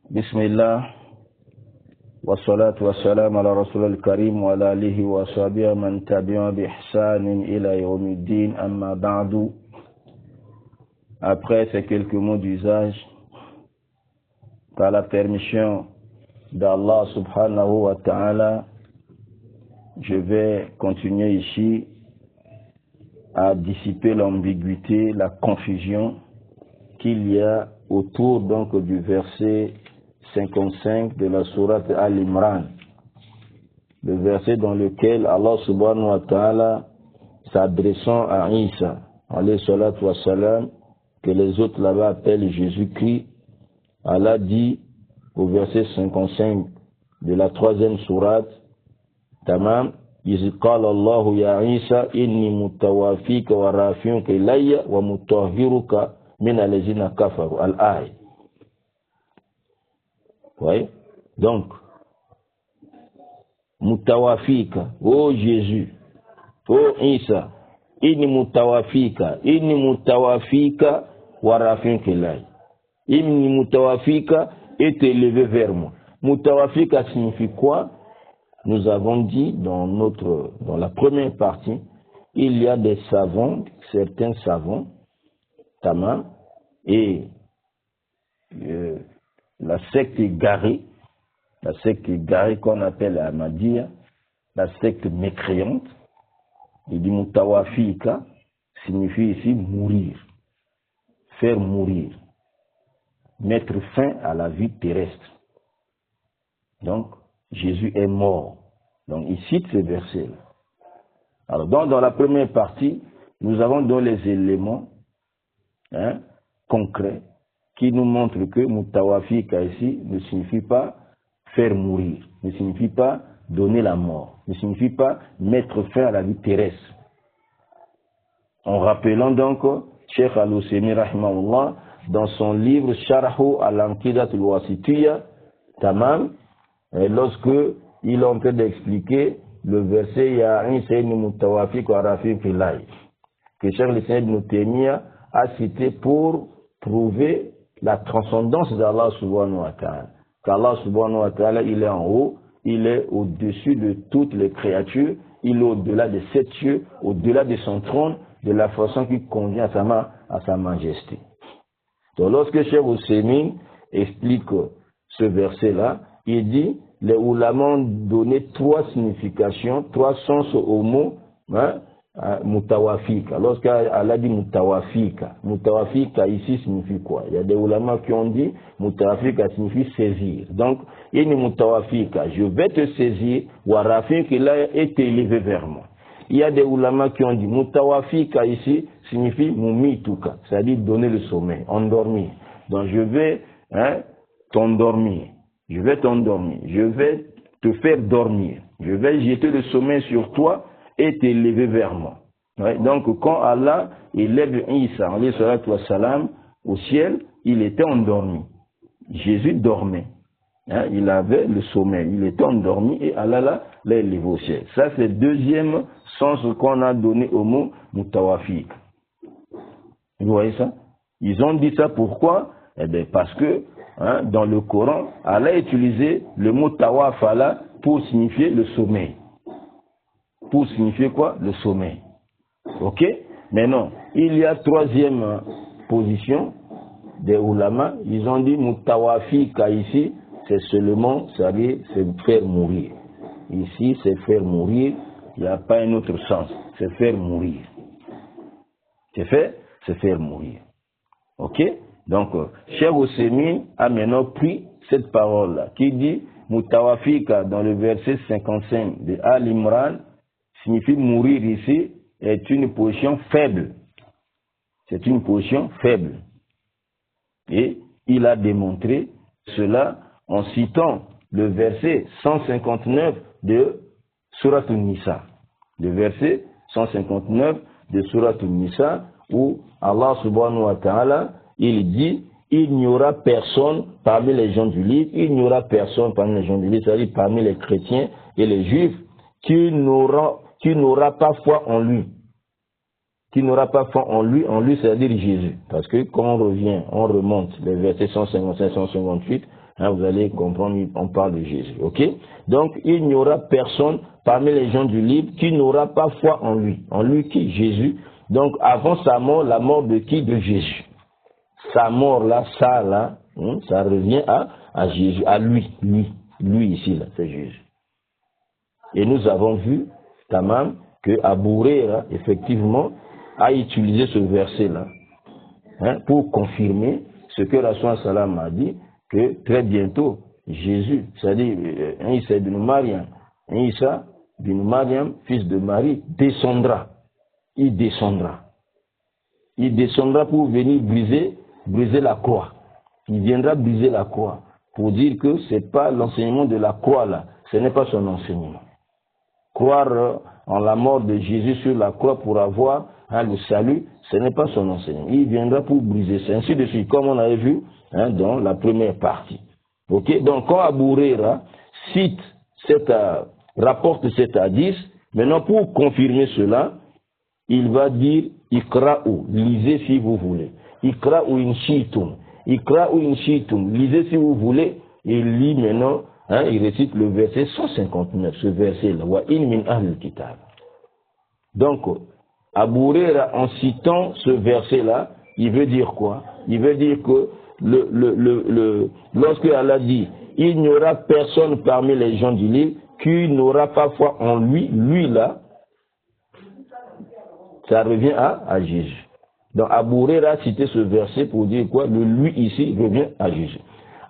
Bismillah, wa salatu wa salam ala rasul al-karim wa ala alihi wa sahbihi man tabi'a bi ihsanin ila yawmiddin amma ba'du. Après ces quelques mots d'usage, par la permission d'Allah subhanahu wa ta'ala, je vais continuer ici à dissiper l'ambiguïté, la confusion qu'il y a autour donc du verset 55 de la sourate Al-Imran, le verset dans lequel Allah subhanahu wa ta'ala, s'adressant à Isa alayhi salatu wa salam, que les autres là-bas appellent Jésus-Christ, Allah dit au verset 55 de la troisième sourate, Tamam, إذ قال الله يا عيسى إني متوافيك ورافعك إلي ومطهرك من الذين كفروا الآية. Oui. Donc, Mutawafika, oh Jésus, oh Isa, Inni Mutawafika wa rafiuka ilay. Inni Mutawafika est élevé vers moi. Mutawafika signifie quoi? Nous avons dit dans la première partie, il y a des savants, certains savants, Tamam, et la secte égarée qu'on appelle Ahmadiyya, la secte mécréante, il dit Mutawafika signifie ici mourir, faire mourir, mettre fin à la vie terrestre. Donc, Jésus est mort. Donc, il cite ce verset-là. Alors, dans la première partie, nous avons donné les éléments concrets qui nous montrent que Mutawafika ici ne signifie pas faire mourir, ne signifie pas donner la mort, ne signifie pas mettre fin à la vie terrestre. En rappelant donc Cheikh Al-Usaymin rahimahullah dans son livre Sharhu al-Aqidat al-Wasitiyya, Tamam, lorsque il est en train d'expliquer le verset Ya Isa ibn Mutawafik wa rafiuka ilay, que Cheikh Al-Islam ibn Taymiyyah a cité pour prouver la transcendance d'Allah subhanahu wa ta'ala. Qu'Allah subhanahu wa ta'ala, il est en haut, il est au-dessus de toutes les créatures, il est au-delà des sept cieux, au-delà de son trône, de la façon qui convient à sa majesté. Donc lorsque Cheikh Usaymin explique ce verset-là, il dit, les oulémas ont donné trois significations, trois sens au mot Mutawafika. Lorsqu'Allah dit Mutawafika ici signifie quoi? Il y a des oulémas qui ont dit Mutawafika signifie saisir. Donc, Inni Mutawafika, je vais te saisir, wa rafiuka ilay, est élevé vers moi. Il y a des oulémas qui ont dit Mutawafika ici signifie mumituka, c'est-à-dire donner le sommeil, endormir. Donc, je vais t'endormir. Je vais t'endormir, je vais te faire dormir, je vais jeter le sommeil sur toi et t'élever vers moi. Ouais, donc quand Allah élève Isa alayhi salatu wa salam au ciel, il était endormi. Jésus dormait. Il avait le sommeil, il était endormi et Allah l'a élevé au ciel. Ça c'est le deuxième sens qu'on a donné au mot Mutawafik. Vous voyez ça? Ils ont dit ça pourquoi? Eh bien parce que dans le Coran, Allah a utilisé le mot tawafala pour signifier le sommeil. Pour signifier quoi? Le sommeil. Ok? Mais non, il y a troisième position des oulémas. Ils ont dit mutawafika ici, c'est seulement, c'est faire mourir. Ici, c'est faire mourir. Il n'y a pas un autre sens. C'est faire mourir. C'est faire mourir. Ok? Donc, Cheikh Usaymin a maintenant pris cette parole-là, qui dit Mutawafika dans le verset 55 de Al-Imran, signifie mourir ici, est une position faible. C'est une position faible. Et il a démontré cela en citant le verset 159 de Surat An-Nisa. Le verset 159 de Surat An-Nisa, où Allah subhanahu wa ta'ala, il dit, il n'y aura personne parmi les gens du livre, il n'y aura personne parmi les gens du livre, c'est-à-dire parmi les chrétiens et les juifs, qui n'aura pas foi en lui. Qui n'aura pas foi en lui, c'est-à-dire Jésus. Parce que quand on remonte les versets 155-158, Hein, vous allez comprendre, on parle de Jésus. Ok? Donc, il n'y aura personne parmi les gens du livre qui n'aura pas foi en lui. En lui qui? Jésus. Donc, avant sa mort, la mort de qui? De Jésus. Sa mort là, ça là, ça revient à Jésus, à lui ici là, c'est Jésus. Et nous avons vu, Tamam, que Abu Huraira, effectivement, a utilisé ce verset-là pour confirmer ce que Rasul Salam a dit, que très bientôt, Jésus, c'est-à-dire Isa ibn Maryam, Isa ibn Maryam, fils de Marie, descendra. Il descendra. Il descendra pour venir briser la croix. Il viendra briser la croix pour dire que ce n'est pas l'enseignement de la croix là, ce n'est pas son enseignement. Croire en la mort de Jésus sur la croix pour avoir le salut, ce n'est pas son enseignement. Il viendra pour briser. C'est ainsi de suite, comme on avait vu dans la première partie. Okay? Donc, quand Abu Huraira rapporte cet hadith, maintenant pour confirmer cela, il va dire Ikra'u, lisez si vous voulez. Ikra'u in shi'tum. Ikra'u in shi'tum, lisez si vous voulez. Il lit maintenant, il récite le verset 159, ce verset-là. Wa in min ahl kitab. Donc, Abu Huraira, en citant ce verset-là, il veut dire quoi? Il veut dire que lorsque Allah dit il n'y aura personne parmi les gens du livre qui n'aura pas foi en lui, lui là, ça revient à Jésus. Donc Abu Huraira a cité ce verset pour dire quoi? Le lui ici revient à Jésus.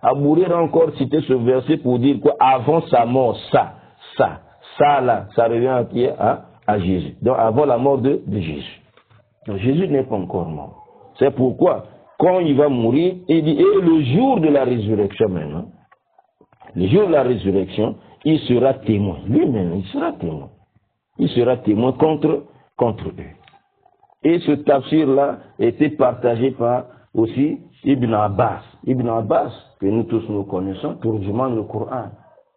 Abu Huraira a encore cité ce verset pour dire quoi? Avant sa mort, ça là, ça revient à Jésus. Donc avant la mort de Jésus. Donc Jésus n'est pas encore mort. C'est pourquoi, quand il va mourir, il dit, et le jour de la résurrection maintenant, le jour de la résurrection, il sera témoin. Lui-même, il sera témoin. Il sera témoin contre eux. Et ce tafsir-là était partagé par aussi Ibn Abbas. Ibn Abbas, que nous tous nous connaissons, turjuman le Coran.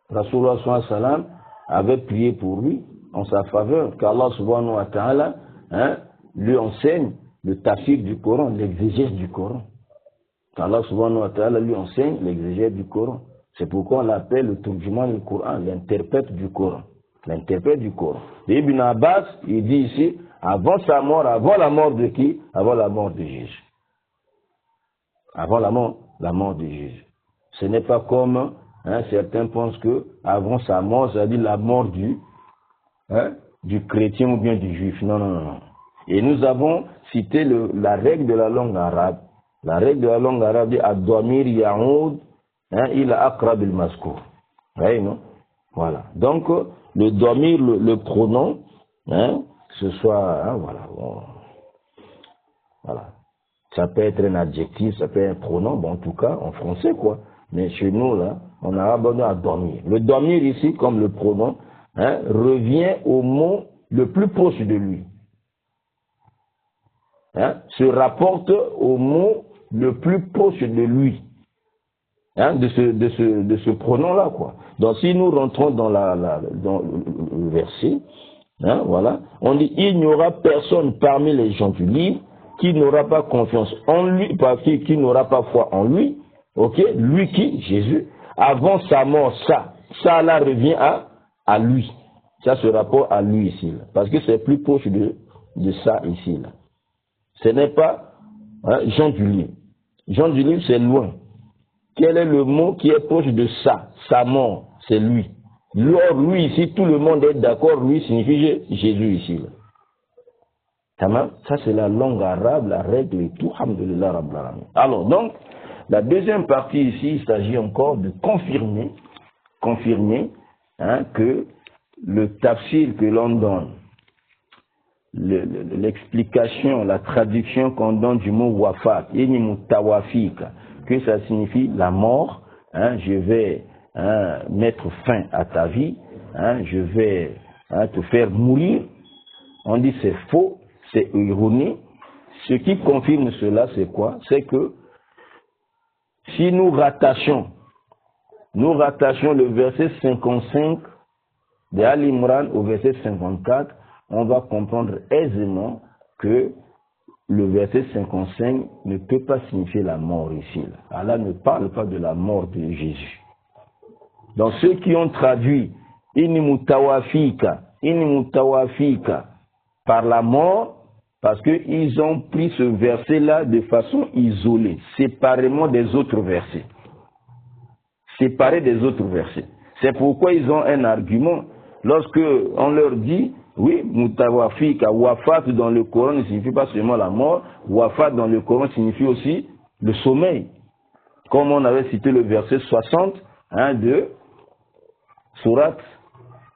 Rasulullah sallallahu alayhi wa sallam avait prié pour lui en sa faveur, qu'Allah subhanahu wa ta'ala lui enseigne le tafsir du Coran, l'exégèse du Coran. Qu'Allah subhanahu wa ta'ala lui enseigne l'exégèse du Coran. C'est pourquoi on l'appelle le turjuman le Coran, l'interprète du Coran. L'interprète du Coran. Et Ibn Abbas, il dit ici, avant sa mort, avant la mort de qui? Avant la mort de Jésus. Avant la mort de Jésus. Ce n'est pas comme certains pensent que avant sa mort, c'est-à-dire la mort du chrétien ou bien du juif. Non. Et nous avons cité la règle de la langue arabe. La règle de la langue arabe dit ad-damir ya'oud ila aqrab al-mazkur. Oui, non? Voilà. Donc, le damir, le pronom, ce soit, voilà. Ça peut être un adjectif, ça peut être un pronom, bon, en tout cas, en français, quoi. Mais chez nous, là, on a abandonné à dormir. Le dormir ici, comme le pronom, revient au mot le plus proche de lui. Se rapporte au mot le plus proche de lui. De ce pronom-là, quoi. Donc, si nous rentrons dans le verset, voilà, on dit, il n'y aura personne parmi les gens du livre qui n'aura pas confiance en lui, qui n'aura pas foi en lui, ok, lui qui, Jésus, avant sa mort, ça là revient à lui. Ça se rapporte à lui ici, là, parce que c'est plus proche de ça ici, là. Ce n'est pas Jean du livre. Jean du livre, c'est loin. Quel est le mot qui est proche de ça? Sa mort, c'est lui. Lui ici, tout le monde est d'accord, lui signifie Jésus ici. Là. Ça c'est la langue arabe, la règle et tout. Alhamdulillah Rabbil Alamin. Alors donc, la deuxième partie ici, il s'agit encore de confirmer que le tafsir que l'on donne, l'explication, la traduction qu'on donne du mot wafat, que ça signifie la mort, je vais mettre fin à ta vie, je vais te faire mourir. On dit c'est faux, c'est ironie. Ce qui confirme cela, c'est quoi? C'est que si nous rattachons le verset 55 de Al-Imran au verset 54, on va comprendre aisément que le verset 55 ne peut pas signifier la mort ici. Allah ne parle pas de la mort de Jésus. Donc ceux qui ont traduit inni mutawafika par la mort, parce qu'ils ont pris ce verset-là de façon isolée, séparément des autres versets. Séparés des autres versets. C'est pourquoi ils ont un argument. Lorsque on leur dit, oui, mutawafika, wafat dans le Coran ne signifie pas seulement la mort, wafat dans le Coran signifie aussi le sommeil. Comme on avait cité le verset 60 de Surat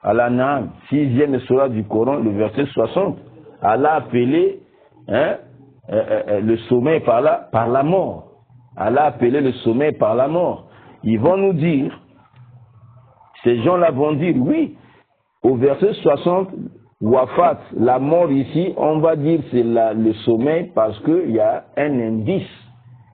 Al-An'am, 6e surat du Coran, le verset 60. Allah a appelé le sommeil par la mort. Allah a appelé le sommeil par la mort. Ils vont nous dire, ces gens-là vont dire, oui, au verset 60, wafat, la mort ici, on va dire c'est le sommeil parce qu'il y a un indice,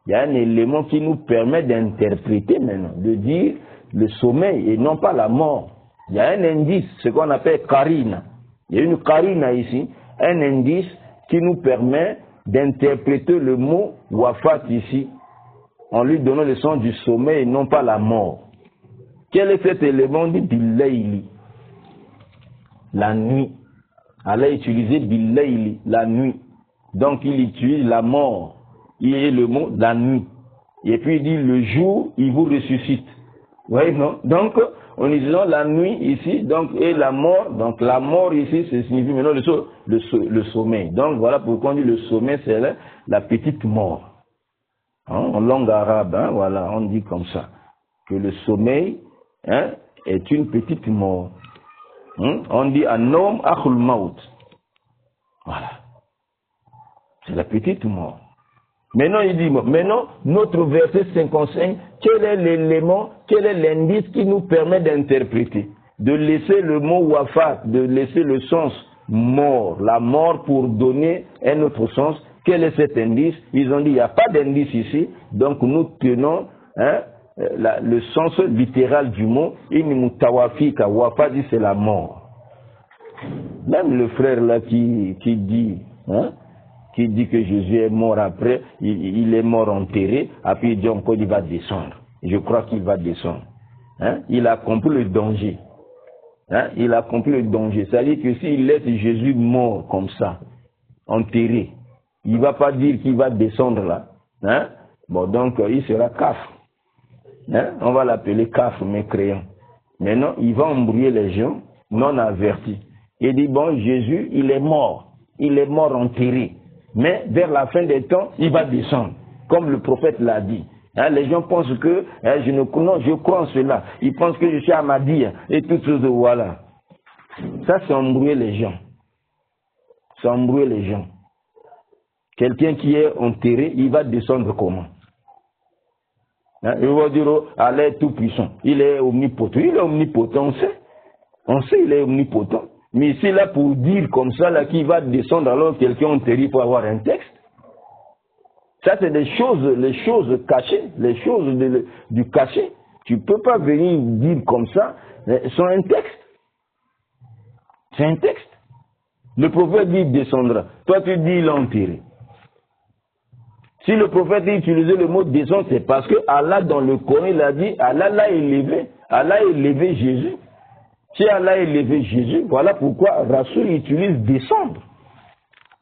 il y a un élément qui nous permet d'interpréter maintenant, de dire le sommeil et non pas la mort. Il y a un indice, ce qu'on appelle karina. Il y a une karina ici, un indice qui nous permet d'interpréter le mot wafat ici, en lui donnant le sens du sommeil et non pas la mort. Quel est cet élément? On dit billayli, la nuit. Allah a utilisé billayli, la nuit. Donc il utilise la mort. Il y a le mot la nuit. Et puis il dit le jour, il vous ressuscite. Vous voyez, non? Donc, en utilisant la nuit ici, donc, et la mort, donc la mort ici, ça signifie maintenant le sommeil. Donc voilà pourquoi on dit le sommeil, c'est la petite mort. En langue arabe, voilà, on dit comme ça, que le sommeil est une petite mort. On dit an-nawm akhul maut. Voilà. C'est la petite mort. Maintenant, il dit, maintenant, notre verset 55, quel est l'élément, quel est l'indice qui nous permet d'interpréter, de laisser le mot wafat, de laisser le sens mort, la mort pour donner un autre sens. Quel est cet indice? Ils ont dit, il n'y a pas d'indice ici, donc nous tenons le sens littéral du mot, inni mutawafika, wafat dit c'est la mort. Même le frère là qui dit que Jésus est mort après, il est mort enterré, après il dit encore il va descendre. Je crois qu'il va descendre. Il a compris le danger. Il a compris le danger. C'est-à-dire que s'il laisse Jésus mort comme ça, enterré, il ne va pas dire qu'il va descendre là. Bon, donc il sera kafr. On va l'appeler kafr, mécréant. Maintenant, il va embrouiller les gens non avertis. Il dit, bon, Jésus, il est mort enterré. Mais vers la fin des temps, il va descendre, comme le prophète l'a dit. Les gens pensent que je crois en cela. Ils pensent que je suis Ahmadi et toutes choses, voilà. Ça, c'est embrouiller les gens. C'est embrouiller les gens. Quelqu'un qui est enterré, il va descendre comment? Il va dire, Allah est tout puissant. Il est omnipotent. Il est omnipotent, on sait. On sait il est omnipotent. Mais c'est là pour dire comme ça, là, qu'il va descendre alors quelqu'un enterré pour avoir un texte. Ça, c'est les choses cachées, les choses du cachet. Tu ne peux pas venir dire comme ça, sans un texte. C'est un texte. Le prophète dit il descendra. Toi, tu dis il est enterré. Si le prophète a utilisé le mot descendre, c'est parce que Allah, dans le Coran, il a dit, Allah l'a élevé. Allah a élevé Jésus. Si Allah a élevé Jésus, voilà pourquoi Rasoul utilise descendre.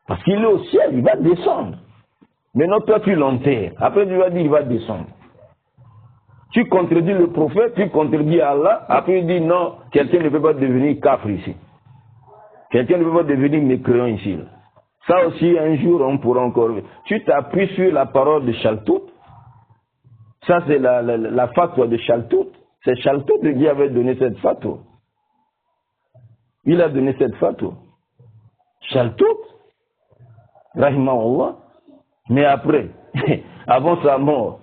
Parce qu'il est au ciel, il va descendre. Maintenant, toi, tu l'enterres. Après, tu vas dire, il va descendre. Tu contredis le prophète, tu contredis Allah. Après, tu dis, non, quelqu'un ne peut pas devenir kafir ici. Quelqu'un ne peut pas devenir mécréant ici. Ça aussi, un jour, on pourra encore... Tu t'appuies sur la parole de Chaltout. Ça, c'est la fatwa de Chaltout. C'est Chaltout qui avait donné cette fatwa. Il a donné cette fatwa. Chaltout, rahimahullah. Mais après, avant sa mort,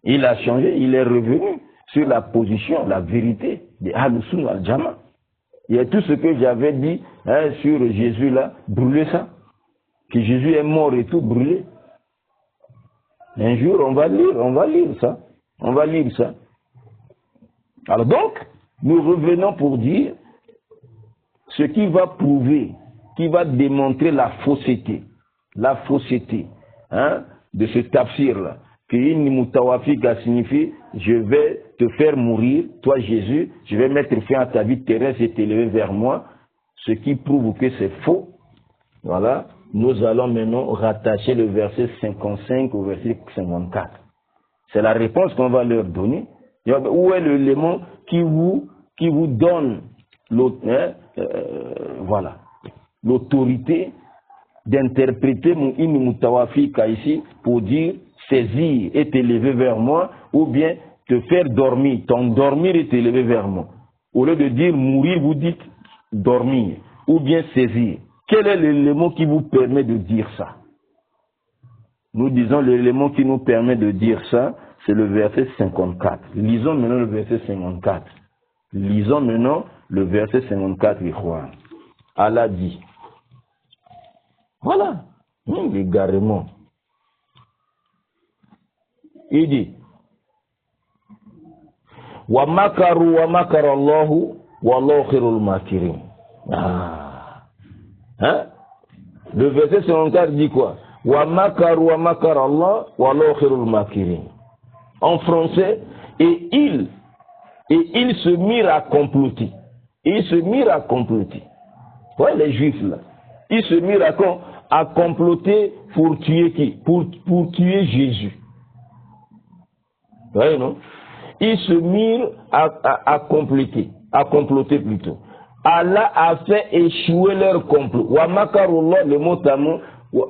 il a changé, il est revenu sur la position, la vérité de Ahl-Sunnah al-Jama. Il y a tout ce que j'avais dit sur Jésus là, brûler ça. Que Jésus est mort et tout, brûler. Un jour, on va lire ça. On va lire ça. Alors donc, nous revenons pour dire ce qui va prouver, qui va démontrer la fausseté la fausseté hein, de ce tafsir-là. Que inni mutawafika signifie je vais te faire mourir, toi Jésus, je vais mettre fin à ta vie terrestre et t'élever vers moi, ce qui prouve que c'est faux. Voilà, nous allons maintenant rattacher le verset 55 au verset 54. C'est la réponse qu'on va leur donner. Où est l'élément qui vous donne voilà, l'autorité d'interpréter mon inni mutawafika ici pour dire saisir et t'élever vers moi, ou bien te faire dormir, t'endormir et t'élever vers moi. Au lieu de dire mourir, vous dites dormir, ou bien saisir. Quel est l'élément qui vous permet de dire ça? Nous disons l'élément qui nous permet de dire ça, c'est le verset 54. Lisons maintenant le verset 54. Lisons maintenant le verset 54, Ikhwan. Allah dit. Voilà, l'égarement. Il dit wa makaru wa makara Allahu wallahu khairul makirin. Hein? Le verset 54 dit quoi? Wa makaru wa makara Allah wallahu khairul makirin. En français, et ils se mirent à comploter. Ils se mirent à comploter. Ouais, les juifs là. Ils se mirent à comploter pour tuer qui? Pour tuer Jésus. Oui, non? Ils se mirent à comploter plutôt. Allah a fait échouer leur complot. Wa makarullah, le mot tamou,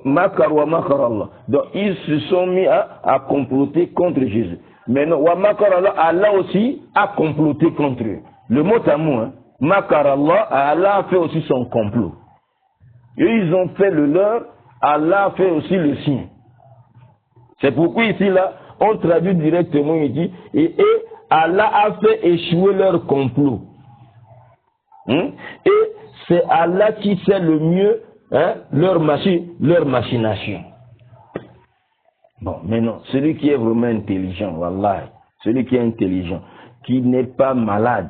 makar wa makar Allah. Donc ils se sont mis à comploter contre Jésus. Maintenant, wa makar Allah, Allah aussi a comploté contre eux. Le mot tamou, hein? Makar Allah, Allah a fait aussi son complot. Et ils ont fait le leur, Allah a fait aussi le sien. C'est pourquoi ici là, on traduit directement, il dit, et Allah a fait échouer leur complot. Et c'est Allah qui sait le mieux leur machination. Bon, maintenant, celui qui est vraiment intelligent, wallah, celui qui est intelligent, qui n'est pas malade,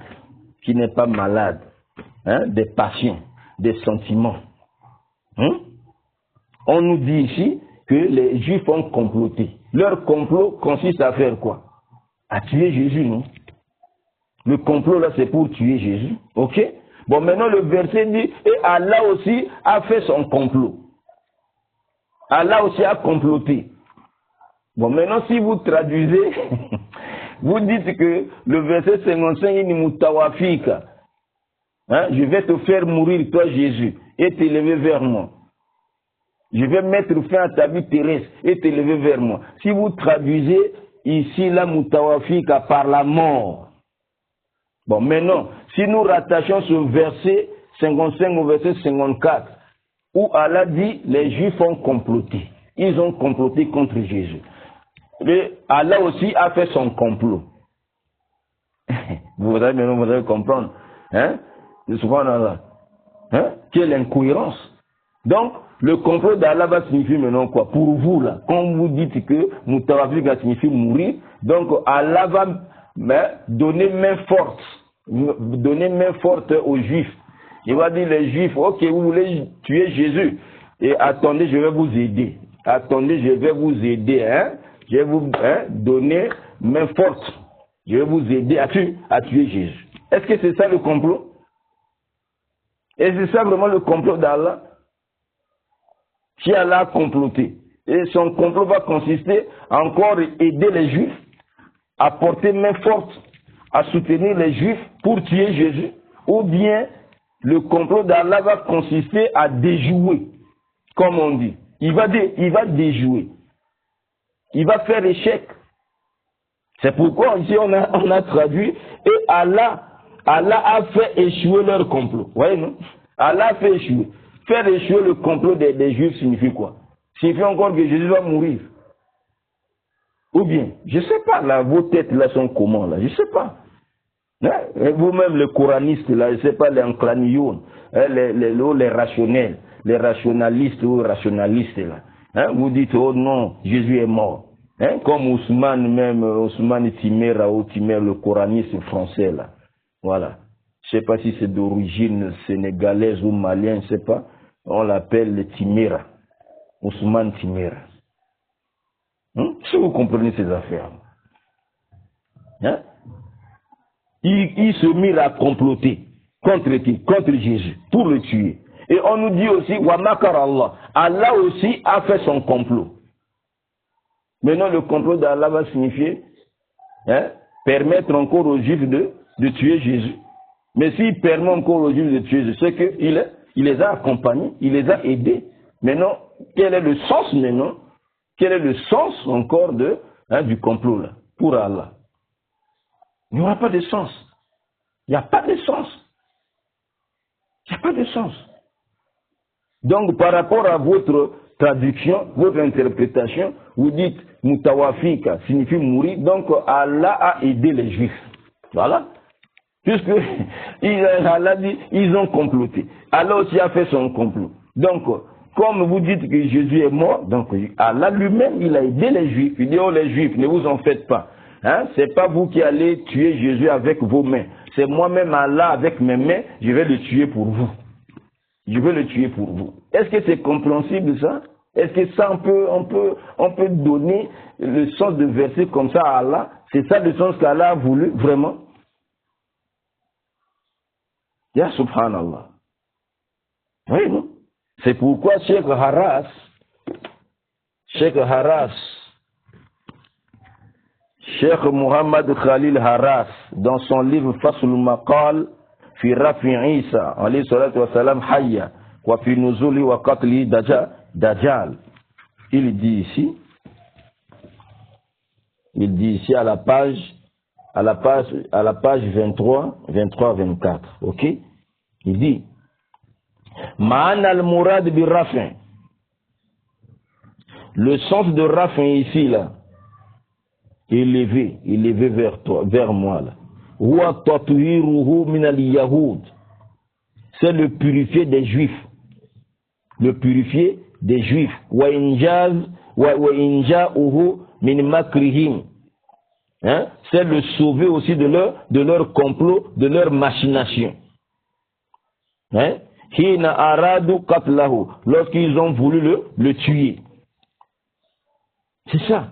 des passions, des sentiments. On nous dit ici que les Juifs ont comploté. Leur complot consiste à faire quoi? À tuer Jésus, non? Le complot là, c'est pour tuer Jésus. Ok? Bon, maintenant le verset dit, et Allah aussi a fait son complot. Allah aussi a comploté. Bon, maintenant si vous traduisez, vous dites que le verset 55 est mutawafika. Je vais te faire mourir, toi Jésus, et t'élever vers moi. Je vais mettre fin à ta vie terrestre et t'élever vers moi. Si vous traduisez ici la mutawafika par la mort. Bon, maintenant, si nous rattachons ce verset 55 au verset 54, où Allah dit, les Juifs ont comploté. Ils ont comploté contre Jésus. Et Allah aussi a fait son complot. Vous allez comprendre. Quelle incohérence. Donc, le complot d'Allah va signifier maintenant quoi? Pour vous, là, quand vous dites que mutawafika signifie mourir, donc Allah va donner main forte aux Juifs. Il va dire les Juifs, ok, vous voulez tuer Jésus, et attendez, je vais vous aider. Attendez, je vais vous aider, je vais vous donner main forte. Je vais vous aider à tuer Jésus. Est-ce que c'est ça le complot? Et c'est ça vraiment le complot d'Allah? Si Allah a comploté. Et son complot va consister à encore aider les Juifs, à porter main forte, à soutenir les Juifs pour tuer Jésus. Ou bien le complot d'Allah va consister à déjouer, comme on dit. Il va déjouer. Il va faire échec. C'est pourquoi ici on a traduit, et Allah a fait échouer leur complot. Vous voyez, non? Allah a fait échouer. Faire échouer le complot des Juifs signifie quoi? Signifie encore que Jésus va mourir. Ou bien, je ne sais pas, là, vos têtes là sont comment là? Je ne sais pas. Vous-même, les coranistes là, je ne sais pas, les enclanions, les rationnels, les rationalistes ou rationalistes là. Vous dites, oh non, Jésus est mort. Comme Ousmane Timera ou Timer, le coraniste français là. Voilà. Je ne sais pas si c'est d'origine sénégalaise ou malienne, je ne sais pas. On l'appelle le Timera. Ousmane Timera. Si vous comprenez ces affaires. Hein? Ils se mirent à comploter. Contre qui? Contre Jésus, pour le tuer. Et on nous dit aussi, wa makar Allah. Allah aussi a fait son complot. Maintenant, le complot d'Allah va signifier permettre encore aux Juifs de tuer Jésus. Mais s'il permet encore aux Juifs de tuer Jésus, c'est qu'il les a accompagnés, il les a aidés. Maintenant, quel est le sens maintenant? Quel est le sens encore du complot là, pour Allah? Il n'y aura pas de sens. Il n'y a pas de sens. Il n'y a pas de sens. Donc, par rapport à votre traduction, votre interprétation, vous dites Mutawafika signifie mourir, donc Allah a aidé les Juifs. Voilà. Puisque Allah dit, ils ont comploté. Allah aussi a fait son complot. Donc, comme vous dites que Jésus est mort, donc Allah lui-même, il a aidé les Juifs. Il dit, oh les Juifs, ne vous en faites pas. Hein? C'est pas vous qui allez tuer Jésus avec vos mains. C'est moi-même Allah avec mes mains, je vais le tuer pour vous. Je vais le tuer pour vous. Est-ce que c'est compréhensible ça? Est-ce que ça on peut donner le sens de verset comme ça à Allah? C'est ça le sens qu'Allah a voulu vraiment? Ya subhanallah. Oui, non? C'est pourquoi Cheikh Muhammad Khalil Haras, dans son livre Faslul Maqal fi Rafi Isa, alayhi salatu wa salam, Hayya, wa fi Nuzuli wa Qatli Dajjal, il dit ici à la page 23-24, ok? Il dit Ma'an al-Murad bi Rafin. Le sens de Rafin ici, là, élevé vers toi, vers moi, là. Huwa tatwiruhu min al-Yahoud. C'est le purifier des Juifs. Le purifier des Juifs. Wa inja'uhu min makrihim. Hein? C'est le sauver aussi de leur complot, de leur machination. Hein? Hina aradu qatlahu, lorsqu'ils ont voulu le tuer. C'est ça.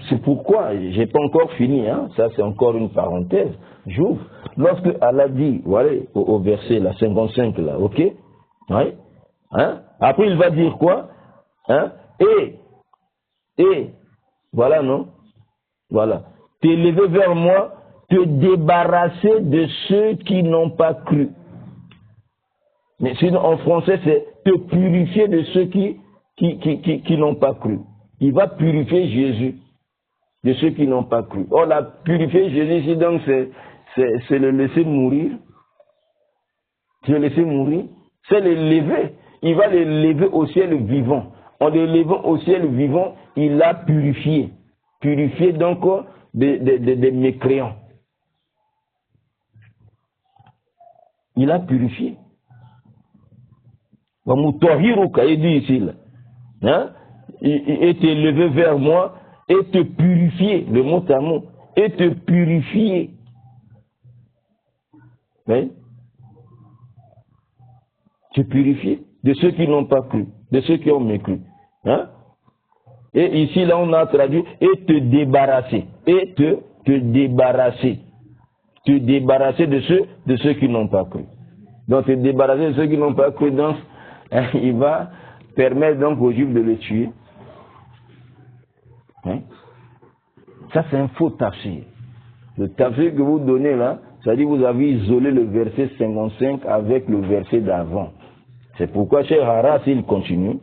C'est pourquoi, j'ai pas encore fini, hein? Ça c'est encore une parenthèse. J'ouvre. Lorsque Allah dit, voilà, au verset là, 55 là, ok? Ouais. Hein? Après il va dire quoi? Hein? Et, voilà, non? Voilà. T'élever vers moi, te débarrasser de ceux qui n'ont pas cru. Mais sinon, en français, c'est te purifier de ceux qui n'ont pas cru. Il va purifier Jésus de ceux qui n'ont pas cru. Or, la purifier Jésus ici, donc, c'est le laisser mourir. C'est le laisser mourir. C'est le lever. Il va le lever au ciel vivant. En le levant au ciel vivant, il l'a purifié. Purifié donc des mécréants. Il a purifié. Il dit ici, là, hein? Et te lever vers moi et te purifier, le mot à mot, et te purifier. Oui? Te purifier de ceux qui n'ont pas cru, de ceux qui ont mécru. Hein? Et ici, là, on a traduit et te débarrasser, et te débarrasser. Te débarrasser de ceux qui n'ont pas cru. Donc, te débarrasser de ceux qui n'ont pas cru, donc, il va permettre donc aux Juifs de le tuer. Hein? Ça, c'est un faux tafsir. Le tafsir que vous donnez là, c'est-à-dire que vous avez isolé le verset 55 avec le verset d'avant. C'est pourquoi Cheikh Haras, il continue.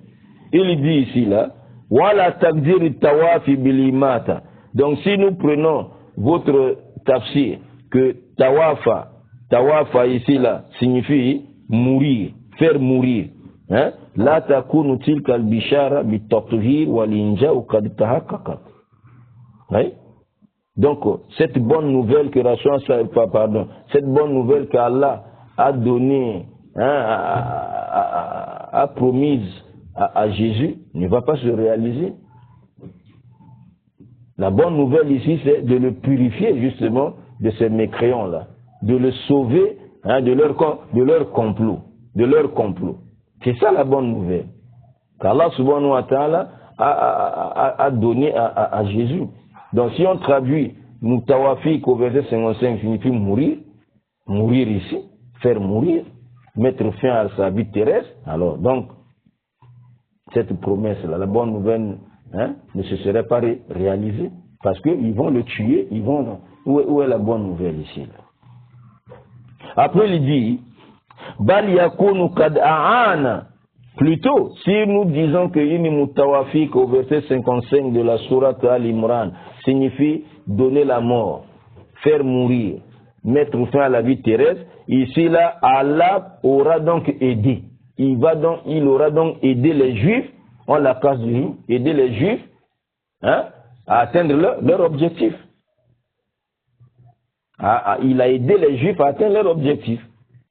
Il dit ici là, Wala takdir tawafi bilimata. Donc, si nous prenons votre tafsir, que tawafa ici là, signifie mourir, faire mourir. Hein? La takunu tilka al-bishara bitathhir wal-inja qad tahaqqaqat. Donc cette bonne nouvelle que cette bonne nouvelle qu'Allah a donnée, a promise à Jésus ne va pas se réaliser. La bonne nouvelle ici, c'est de le purifier justement de ces mécréants là, de le sauver de leur complot, C'est ça la bonne nouvelle. qu'Allah subhanahu wa ta'ala a donné à Jésus. Donc si on traduit Mutawafik au verset 55 signifie mourir, mourir ici, faire mourir, mettre fin à sa vie terrestre, alors donc cette promesse-là, la bonne nouvelle ne se serait pas réalisée parce qu'ils vont le tuer, ils vont... Où est la bonne nouvelle ici là? Après il dit Bal yakunu kad aana. Plutôt, si nous disons que Inni Mutawafik au verset 55 de la sourate Al-Imran signifie donner la mort, faire mourir, mettre fin à la vie terrestre, ici là, Allah aura donc aidé. Il aura donc aidé les Juifs, on la casse du jour, aider les Juifs à atteindre leur objectif. Il a aidé les Juifs à atteindre leur objectif.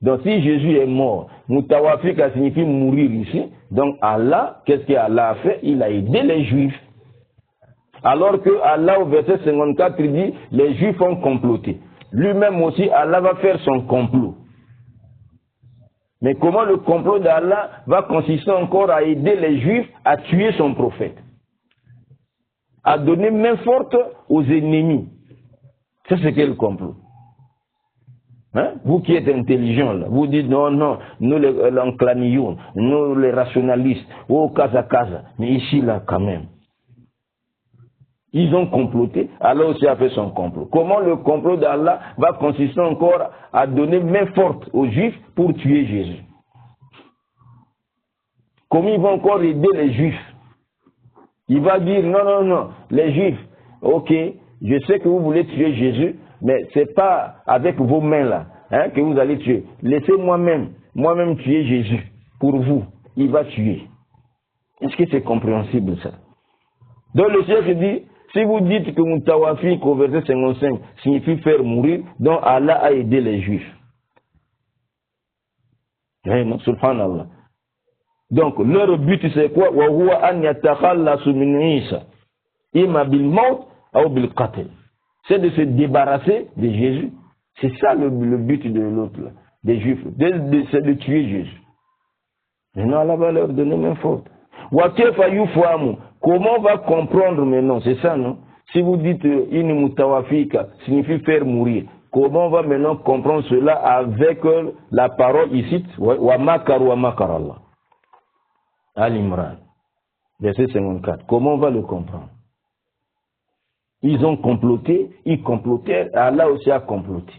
Donc si Jésus est mort, Mutawafika signifie mourir ici. Donc Allah, qu'est-ce qu'Allah a fait? Il a aidé les Juifs. Alors que Allah au verset 54 il dit, les Juifs ont comploté. Lui-même aussi, Allah va faire son complot. Mais comment le complot d'Allah va consister encore à aider les Juifs à tuer son prophète? À donner main forte aux ennemis. C'est ce qu'est le complot. Vous qui êtes intelligents, là, vous dites non, nous les enclanions, nous les rationalistes, casa. Mais ici, là, quand même. Ils ont comploté, Allah aussi a fait son complot. Comment le complot d'Allah va consister encore à donner main forte aux Juifs pour tuer Jésus? Comment ils vont encore aider les Juifs? Il va dire non, les Juifs, ok, je sais que vous voulez tuer Jésus, mais ce n'est pas avec vos mains là que vous allez tuer. Laissez moi-même tuer Jésus pour vous. Il va tuer. Est-ce que c'est compréhensible ça? Donc le chef dit, si vous dites que Mutawafik au verset 55 signifie faire mourir, donc Allah a aidé les Juifs. Subhanallah. Donc leur but c'est quoi? Wa huwa an yatakhallasu min Isa imma bil maut ou bil qatl. C'est de se débarrasser de Jésus. C'est ça le but de l'autre, des Juifs. C'est de tuer Jésus. Maintenant, Allah va leur donner main forte. Comment on va comprendre maintenant? C'est ça, non? Si vous dites Inni Mutawafika signifie faire mourir, comment on va maintenant comprendre cela avec la parole ici? Wa makar Allah. Al-Imran, verset 54. Comment on va le comprendre? Ils ont comploté, ils complotèrent, Allah aussi a comploté.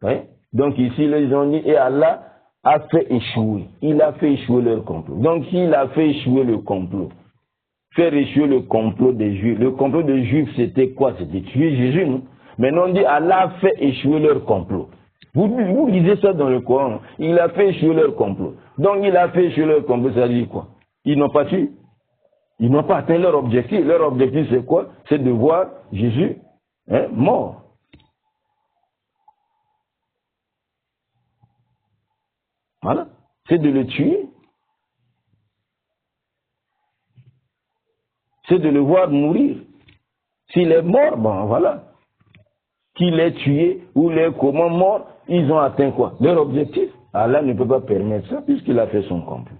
Ouais? Donc ici, ils ont dit, et Allah a fait échouer. Il a fait échouer leur complot. Donc il a fait échouer le complot. Faire échouer le complot des Juifs. Le complot des Juifs, c'était quoi? C'était tuer Jésus, non? Maintenant on dit, Allah a fait échouer leur complot. Vous lisez ça dans le Coran. Il a fait échouer leur complot. Donc il a fait échouer leur complot, ça dit quoi? Ils n'ont pas tué. Ils n'ont pas atteint leur objectif. Leur objectif, c'est quoi? C'est de voir Jésus mort. Voilà. C'est de le tuer. C'est de le voir mourir. S'il est mort, bon, voilà. Qu'il est tué ou les comment mort, ils ont atteint quoi? Leur objectif. Allah ne peut pas permettre ça puisqu'il a fait son complot.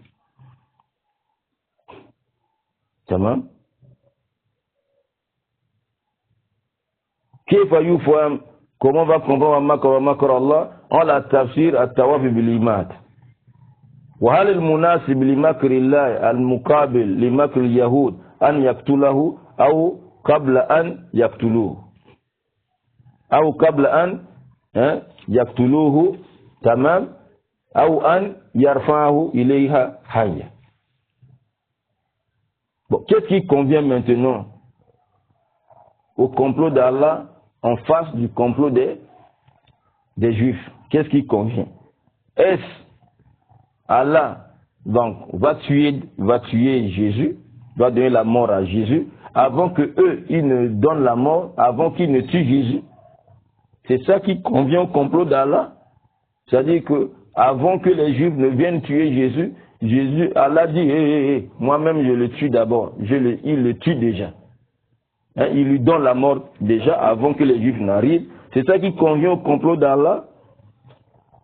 Tamam. Comment on va comprendre Allah? On la tafsir at-tawafi bil-imat. وهل المناسب لمكر الله المقابل لمكر اليهود أن يقتله أو قبل أن يقتلوه أو قبل أن يقتلوه تمام أو أن يرفعه إليها حيا. Bon, qu'est-ce qui convient maintenant au complot d'Allah en face du complot des Juifs? Qu'est-ce qui convient? Est-ce Allah donc va tuer Jésus, va donner la mort à Jésus avant que eux ils ne donnent la mort, avant qu'ils ne tuent Jésus? C'est ça qui convient au complot d'Allah. C'est-à-dire que avant que les Juifs ne viennent tuer Jésus, Allah dit moi-même je le tue d'abord. Il le tue déjà. Il lui donne la mort déjà avant que les Juifs n'arrivent. C'est ça qui convient au complot d'Allah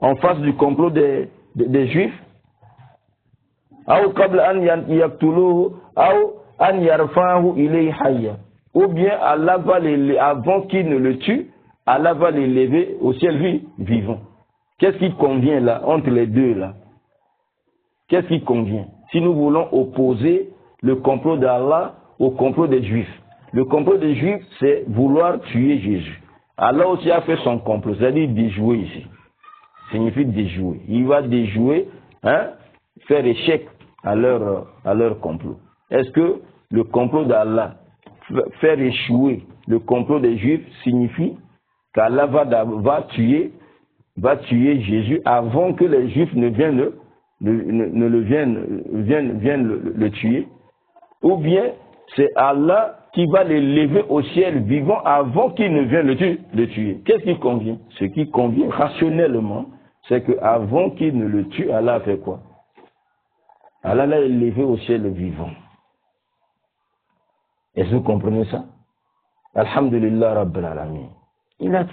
en face du complot des Juifs. Ou qabla an yaqtuluhu, ou an yarfahu ilayhi hayya. Ou bien Allah va avant qu'il ne le tue, Allah va l'élever au ciel vivant. Qu'est-ce qui convient là, entre les deux là? Qu'est-ce qui convient? Si nous voulons opposer le complot d'Allah au complot des Juifs. Le complot des Juifs, c'est vouloir tuer Jésus. Allah aussi a fait son complot, c'est-à-dire déjouer ici. Ça signifie déjouer. Il va déjouer, hein, faire échec à leur complot. Est-ce que le complot d'Allah, faire échouer le complot des Juifs, signifie qu'Allah va tuer Jésus avant que les Juifs ne viennent le tuer? Ou bien c'est Allah qui va l'élever au ciel vivant avant qu'il ne vienne le tuer? Qu'est-ce qui convient? Ce qui convient rationnellement, c'est qu'avant qu'il ne le tue, Allah a fait quoi? Allah l'a élevé au ciel vivant. Est-ce que vous comprenez ça? Alhamdulillah Rabbil Alamin. Il a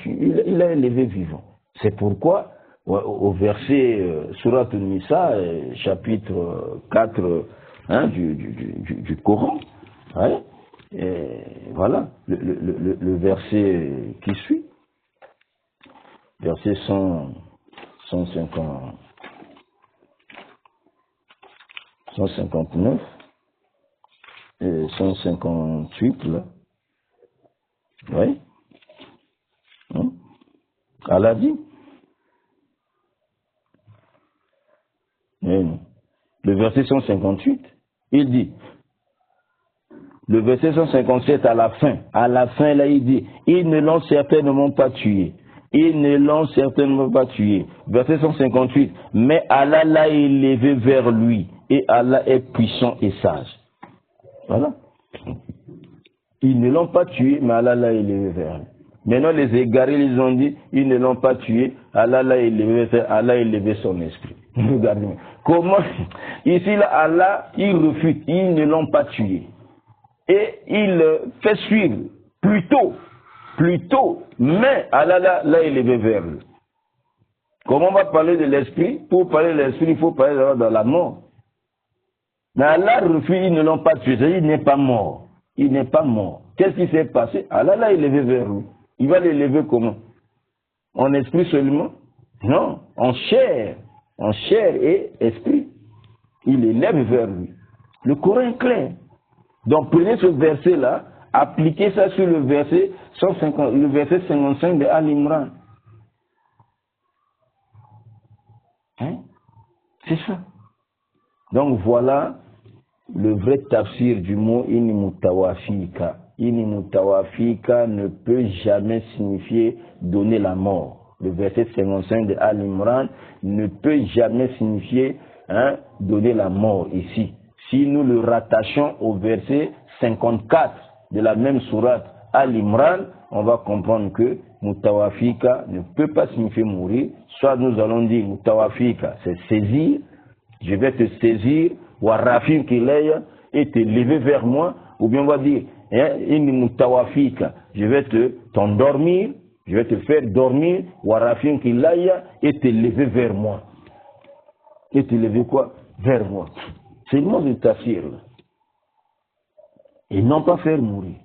élevé vivant. C'est pourquoi, au verset Surat An-Nisa, chapitre 4 hein, du Coran, hein, voilà, le verset qui suit, verset 159 et 158, là, oui, hein? Allah dit, le verset 158, il dit, le verset 157 à la fin là il dit, ils ne l'ont certainement pas tué. Ils ne l'ont certainement pas tué. Verset 158, mais Allah l'a élevé vers lui et Allah est puissant et sage. Voilà. Ils ne l'ont pas tué, mais Allah l'a élevé vers lui. Maintenant les égarés, ils ont dit, ils ne l'ont pas tué, Allah l'a élevé, Allah a élevé son esprit. Regardez. Comment, ici là, Allah, il refute, ils ne l'ont pas tué. Et il fait suivre plutôt, mais Allah l'a élevé vers lui. Comment on va parler de l'esprit? Pour parler de l'esprit, il faut parler de la mort. Mais Allah refuse, ils ne l'ont pas tué, c'est-à-dire il n'est pas mort. Il n'est pas mort. Qu'est-ce qui s'est passé? Allah l'a élevé vers lui. Il va l'élever comment? En esprit seulement? Non, en chair et esprit. Il l'élève vers lui. Le Coran est clair. Donc prenez ce verset-là, appliquez ça sur le verset 55 de Al-Imran. Hein? C'est ça. Donc voilà le vrai tafsir du mot inimutawafika. Inimutawafika ne peut jamais signifier donner la mort. Le verset 55 de Al-Imran ne peut jamais signifier donner la mort ici. Si nous le rattachons au verset 54 de la même sourate Al-Imran, on va comprendre que mutawafika ne peut pas signifier mourir. Soit nous allons dire mutawafika, c'est saisir, je vais te saisir, warafim kilaya, et te lever vers moi, ou bien on va dire inni mutawafika, je vais t'endormir, je vais te faire dormir, warafim kilaya, et te lever vers moi. Et te lever quoi? Vers moi. C'est le mot de tafsir. Et non pas faire mourir.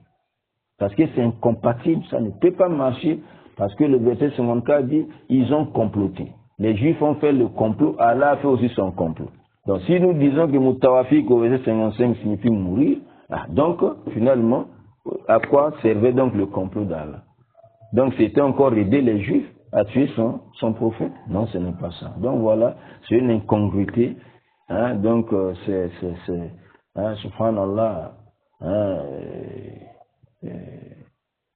Parce que c'est incompatible, ça ne peut pas marcher. Parce que le verset 54 dit, ils ont comploté. Les Juifs ont fait le complot, Allah a fait aussi son complot. Donc si nous disons que Moutawafik au verset 55 signifie mourir, donc finalement, à quoi servait donc le complot d'Allah? Donc c'était encore aider les Juifs à tuer son prophète? Non, ce n'est pas ça. Donc voilà, c'est une incongruité. Donc subhanallah,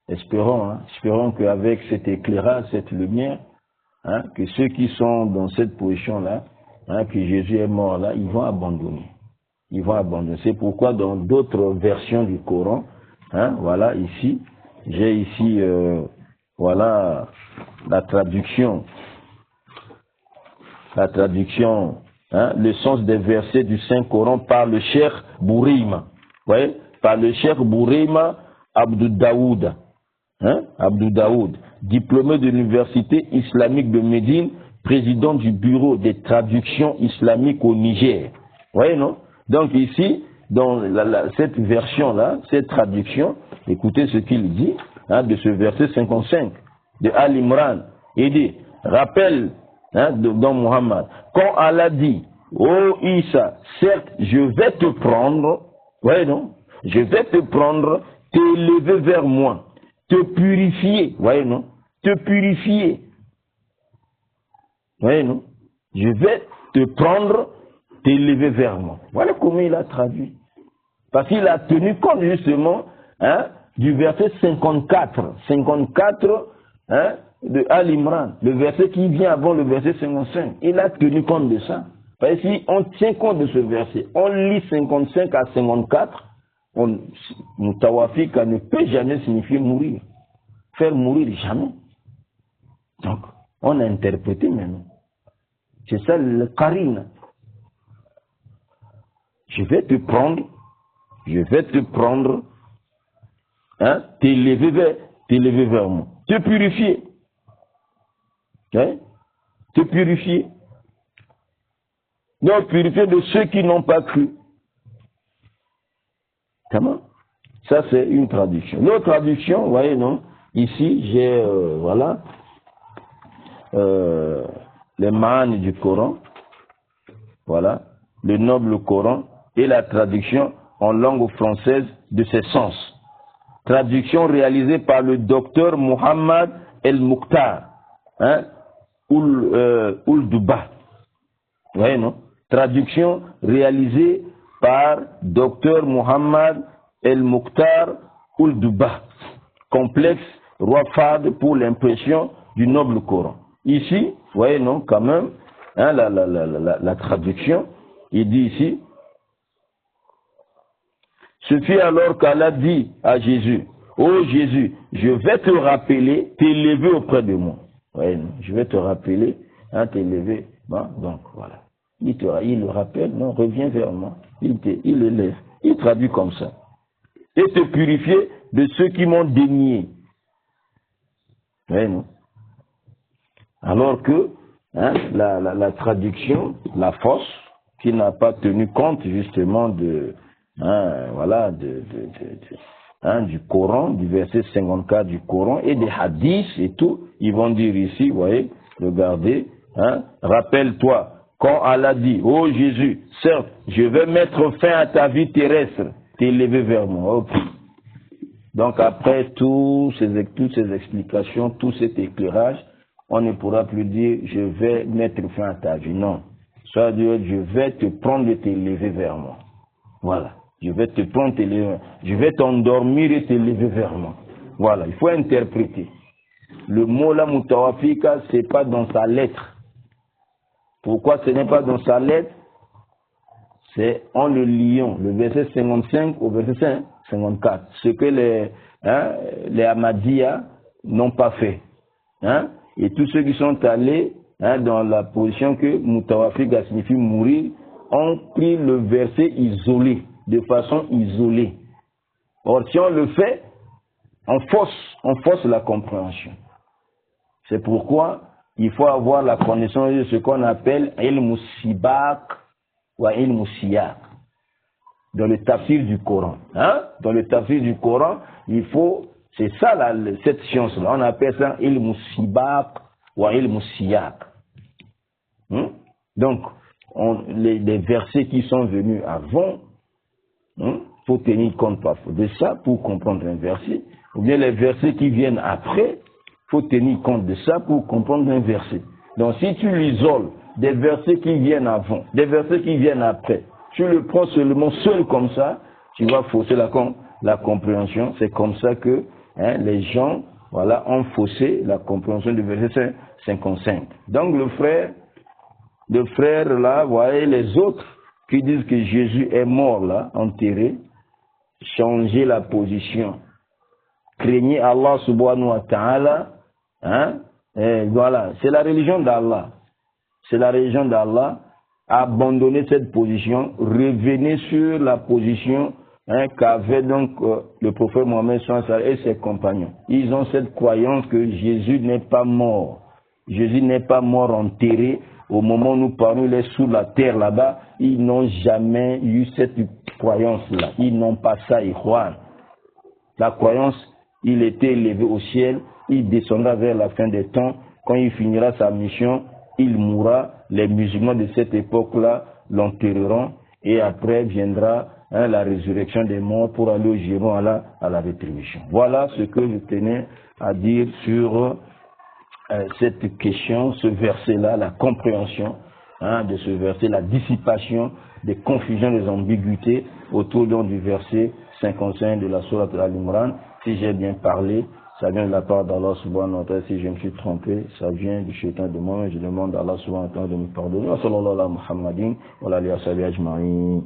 espérons qu'avec cet éclairage, cette lumière, que ceux qui sont dans cette position-là, que Jésus est mort là, ils vont abandonner. Ils vont abandonner. C'est pourquoi dans d'autres versions du Coran, voilà ici, j'ai ici, voilà la traduction. Le sens des versets du Saint-Coran par le Cheikh Bourima. Voyez, par le Cheikh Bourima Abdou Daoud. Abdou Daoud, diplômé de l'Université islamique de Médine, président du bureau des traductions islamiques au Niger. voyez, non? Donc ici, dans cette version-là, cette traduction, écoutez ce qu'il dit, hein, de ce verset 55 de Al-Imran. Il dit, rappelle, hein, dans Muhammad, quand Allah dit, oh Isa, certes, je vais te prendre, voyez, non? Je vais te prendre, t'élever vers moi, te purifier, voyez, non? Te purifier. Voyez, non? Je vais te prendre, t'élever vers moi. Voilà comment il a traduit. Parce qu'il a tenu compte justement, hein, du verset 54. 54, hein, de Al-Imran. Le verset qui vient avant le verset 55. Il a tenu compte de ça. Parce que si on tient compte de ce verset, on lit 55 à 54, Mutawafika ne peut jamais signifier mourir. Faire mourir, jamais. Donc, on a interprété maintenant. C'est ça le qarina. Je vais te prendre, hein, t'élever vers moi, te purifier, hein, te purifier. Donc, purifier de ceux qui n'ont pas cru. Comment? Ça, c'est une traduction. L'autre traduction, vous voyez, non? Ici, j'ai, voilà, les ma'ani du Coran, voilà, le noble Coran, et la traduction en langue française de ses sens. Traduction réalisée par le docteur Mohamed El Mokhtar, hein, Ould-Duba. Vous voyez, non? Traduction réalisée par docteur Mohamed El Mokhtar Ould-Duba. Complexe roi Fahd pour l'impression du noble Coran. Ici, vous voyez, non, quand même, hein, la traduction, il dit ici, ce fut alors qu'Allah dit à Jésus, ô Jésus, je vais te rappeler, t'élever auprès de moi. Ouais, je vais te rappeler, hein, t'élever. Bon, donc voilà. Il le rappelle, non, reviens vers moi. Il élève. Il traduit comme ça. Et te purifier de ceux qui m'ont dénié. Ouais, non. Alors que, hein, la traduction, la fausse, qui n'a pas tenu compte justement de, hein, voilà, hein, du Coran, du verset 54 du Coran et des hadiths et tout, ils vont dire ici, vous voyez, regardez, hein, rappelle-toi, quand Allah dit, oh Jésus, certes, je vais mettre fin à ta vie terrestre, t'élever vers moi. Okay. Donc après toutes ces explications, tout cet éclairage, on ne pourra plus dire, je vais mettre fin à ta vie. Non. Ça veut dire, je vais te prendre et t'élever vers moi. Voilà. Je vais te prendre, je vais t'endormir et t'élever vers moi. Voilà. Il faut interpréter. Le mot là, Mutawafika, c'est pas dans sa lettre. Pourquoi ce n'est pas dans sa lettre? C'est en le liant, le verset 55 au verset 54. Ce que les Ahmadiyya n'ont pas fait. Hein? Et tous ceux qui sont allés, hein, dans la position que Mutawafika signifie mourir, ont pris le verset isolé, de façon isolée. Or, si on le fait, on fausse la compréhension. C'est pourquoi il faut avoir la connaissance de ce qu'on appelle ilm sibaq ou ilm siyaq dans le tafsir du Coran. Hein? Dans le tafsir du Coran, il faut, c'est ça cette science-là, on appelle ça ilm sibaq ou ilm siyaq. Donc, les versets qui sont venus avant, faut tenir compte de ça pour comprendre un verset, ou bien les versets qui viennent après, faut tenir compte de ça pour comprendre un verset. Donc si tu l'isoles des versets qui viennent avant, des versets qui viennent après, tu le prends seulement seul comme ça, tu vas fausser la compréhension. C'est comme ça que, hein, les gens, voilà, ont faussé la compréhension du verset 55. Donc le frère là, vous voyez les autres qui disent que Jésus est mort là, enterré, changer la position. Craignez Allah subhanahu wa ta'ala, hein, et voilà, c'est la religion d'Allah. C'est la religion d'Allah. Abandonnez cette position, revenez sur la position, hein, qu'avait donc le prophète Mohammed et ses compagnons. Ils ont cette croyance que Jésus n'est pas mort. Jésus n'est pas mort enterré au moment où nous parlons, il est sous la terre là-bas, ils n'ont jamais eu cette croyance-là. Ils n'ont pas ça, Ikhwan. La croyance, il était élevé au ciel, il descendra vers la fin des temps. Quand il finira sa mission, il mourra. Les musulmans de cette époque-là l'enterreront et après viendra la résurrection des morts pour aller au jugement à la rétribution. Voilà ce que je tenais à dire sur cette question, ce verset-là, la compréhension de ce verset, la dissipation des confusions, des ambiguïtés autour du verset 55 de la sourate Al-Imran. Si j'ai bien parlé, ça vient de la part d'Allah subhanahu wa ta'ala. Si je me suis trompé, ça vient du shaitan de moi. Je demande à Allah subhanahu wa ta'ala de me pardonner. Wa sallallahu ala Muhammadin wa ala alihi wa sahbihi ajma'in.